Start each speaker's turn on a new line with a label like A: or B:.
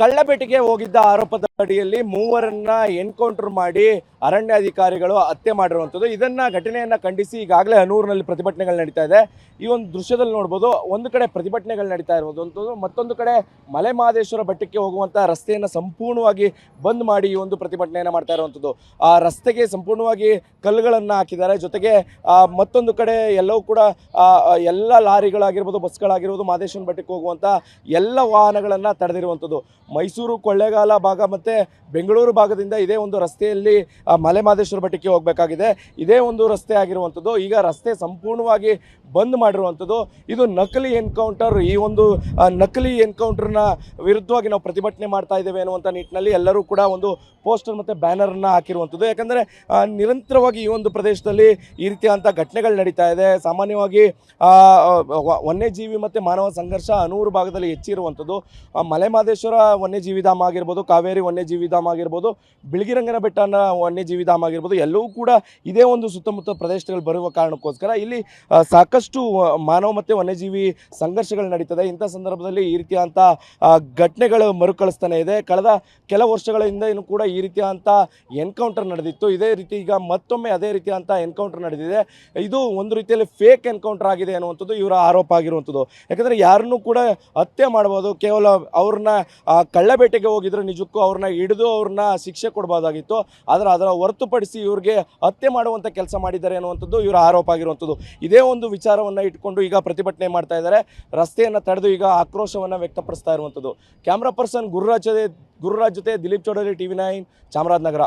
A: ಕಳ್ಳಬೇಟೆಗೆ ಹೋಗಿದ್ದ ಆರೋಪದ ಅಡಿಯಲ್ಲಿ ಮೂವರನ್ನ ಎನ್ಕೌಂಟರ್ ಮಾಡಿ ಅರಣ್ಯಾಧಿಕಾರಿಗಳು ಹತ್ಯೆ ಮಾಡಿರುವಂಥದ್ದು. ಇದನ್ನ ಘಟನೆಯನ್ನ ಖಂಡಿಸಿ ಈಗಾಗಲೇ ಹನೂರಿನಲ್ಲಿ ಪ್ರತಿಭಟನೆಗಳು ನಡೀತಾ ಇದೆ. ಈ ಒಂದು ದೃಶ್ಯದಲ್ಲಿ ನೋಡ್ಬೋದು, ಒಂದು ಕಡೆ ಪ್ರತಿಭಟನೆಗಳು ನಡೀತಾ ಇರುವಂಥದ್ದು, ಮತ್ತೊಂದು ಕಡೆ ಮಲೆ ಮಹದೇಶ್ವರ ಬೆಟ್ಟಕ್ಕೆ ಹೋಗುವಂಥ ರಸ್ತೆಯನ್ನು ಸಂಪೂರ್ಣವಾಗಿ ಬಂದ್ ಮಾಡಿ ಈ ಒಂದು ಪ್ರತಿಭಟನೆಯನ್ನು ಮಾಡ್ತಾ ಇರುವಂಥದ್ದು. ಆ ರಸ್ತೆಗೆ ಸಂಪೂರ್ಣವಾಗಿ ಕಲ್ಲುಗಳನ್ನು ಹಾಕಿದ್ದಾರೆ. ಜೊತೆಗೆ ಮತ್ತೊಂದು ಕಡೆ ಎಲ್ಲವೂ ಕೂಡ ಎಲ್ಲ ಲಾರಿಗಳಾಗಿರ್ಬೋದು, ಬಸ್ಗಳಾಗಿರ್ಬೋದು, ಮಹದೇಶ್ವರ ಬೆಟ್ಟಕ್ಕೆ ಹೋಗುವಂಥ ಎಲ್ಲ ವಾಹನಗಳನ್ನು ತಡೆದಿರುವಂಥದ್ದು. ಮೈಸೂರು ಕೊಳ್ಳೇಗಾಲ ಭಾಗ ಮತ್ತು ಬೆಂಗಳೂರು ಭಾಗದಿಂದ ಇದೇ ಒಂದು ರಸ್ತೆಯಲ್ಲಿ ಮಲೆ ಮಹದೇಶ್ವರ ಬೆಟ್ಟಕ್ಕೆ ಹೋಗಬೇಕಾಗಿದೆ. ಇದೇ ಒಂದು ರಸ್ತೆ ಆಗಿರುವಂಥದ್ದು. ಈಗ ರಸ್ತೆ ಸಂಪೂರ್ಣವಾಗಿ ಬಂದ್ ಮಾಡಿರುವಂಥದ್ದು. ಇದು ನಕಲಿ ಎನ್ಕೌಂಟರ್. ಈ ಒಂದು ನಕಲಿ ಎನ್ಕೌಂಟರ್ನ ವಿರುದ್ಧವಾಗಿ ನಾವು ಪ್ರತಿಭಟನೆ ಮಾಡ್ತಾ ಇದ್ದೇವೆ ಅನ್ನುವಂಥ ನಿಟ್ಟಿನಲ್ಲಿ ಎಲ್ಲರೂ ಕೂಡ ಒಂದು ಪೋಸ್ಟರ್ ಮತ್ತು ಬ್ಯಾನರನ್ನು ಹಾಕಿರುವಂಥದ್ದು. ಯಾಕಂದರೆ ನಿರಂತರವಾಗಿ ಈ ಒಂದು ಪ್ರದೇಶದಲ್ಲಿ ಈ ರೀತಿಯಾದಂಥ ಘಟನೆಗಳು ನಡೀತಾ ಇದೆ. ಸಾಮಾನ್ಯವಾಗಿ ವನ್ಯಜೀವಿ ಮತ್ತು ಮಾನವ ಸಂಘರ್ಷ ಹನೂರು ಭಾಗದಲ್ಲಿ ಹೆಚ್ಚಿರುವಂಥದ್ದು. ಮಲೆ ಮಹದೇಶ್ವರ ವನ್ಯಜೀವಿ ಧಾಮ ಆಗಿರ್ಬೋದು, ಕಾವೇರಿ ವನ್ಯಜೀವಿ ಧಾಮ ಆಗಿರ್ಬೋದು, ಬಿಳಿಗಿರಂಗನ ಬೆಟ್ಟ ವನ್ಯಜೀವಿ ಧಾಮ ಆಗಿರ್ಬೋದು, ಎಲ್ಲವೂ ಕೂಡ ಇದೇ ಒಂದು ಸುತ್ತಮುತ್ತ ಪ್ರದೇಶಗಳು ಬರುವ ಕಾರಣಕ್ಕೋಸ್ಕರ ಇಲ್ಲಿ ಸಾಕಷ್ಟು ಮಾನವ ಮತ್ತು ವನ್ಯಜೀವಿ ಸಂಘರ್ಷಗಳು ನಡೀತದೆ. ಇಂಥ ಸಂದರ್ಭದಲ್ಲಿ ಈ ರೀತಿಯಾದಂಥ ಘಟನೆಗಳು ಮರುಕಳಿಸ್ತಾನೆ ಇದೆ. ಕಳೆದ ಕೆಲ ವರ್ಷಗಳಿಂದ ಕೂಡ ಈ ರೀತಿಯಾದಂಥ ಎನ್ಕೌಂಟರ್ ನಡೆದಿತ್ತು. ಇದೇ ರೀತಿ ಈಗ ಮತ್ತೊಮ್ಮೆ ಅದೇ ರೀತಿಯಾದಂಥ ಎನ್ಕೌಂಟರ್ ನಡೆದಿದೆ. ಇದು ಒಂದು ರೀತಿಯಲ್ಲಿ ಫೇಕ್ ಎನ್ಕೌಂಟರ್ ಆಗಿದೆ ಅನ್ನುವಂಥದ್ದು ಇವರ ಆರೋಪ ಆಗಿರುವಂಥದ್ದು. ಯಾಕಂದರೆ ಯಾರನ್ನೂ ಕೂಡ ಹತ್ಯೆ ಮಾಡ್ಬೋದು, ಕೇವಲ ಅವ್ರನ್ನ ಕಳ್ಳಬೇಟೆಗೆ ಹೋಗಿದ್ರು ನಿಜಕ್ಕೂ ಅವ್ರನ್ನ ಹಿಡಿದು ಅವ್ರನ್ನ ಶಿಕ್ಷೆ ಕೊಡ್ಬೋದಾಗಿತ್ತು. ಆದರೆ ಅದರ ಹೊರತುಪಡಿಸಿ ಇವ್ರಿಗೆ ಹತ್ಯೆ ಮಾಡುವಂಥ ಕೆಲಸ ಮಾಡಿದ್ದಾರೆ ಅನ್ನುವಂಥದ್ದು ಇವರ ಆರೋಪ ಆಗಿರುವಂಥದ್ದು. ಇದೇ ಒಂದು ವಿಚಾರವನ್ನು ಇಟ್ಕೊಂಡು ಈಗ ಪ್ರತಿಭಟನೆ ಮಾಡ್ತಾ ಇದ್ದಾರೆ. ರಸ್ತೆಯನ್ನು ತಡೆದು ಈಗ ಆಕ್ರೋಶವನ್ನು ವ್ಯಕ್ತಪಡಿಸ್ತಾ ಇರುವಂಥದ್ದು. ಕ್ಯಾಮ್ರಾ ಪರ್ಸನ್ ಗುರುರಾಜ್ ಜೊತೆ ದಿಲೀಪ್ ಚೌಡರಿ, TV9, ಚಾಮರಾಜನಗರ.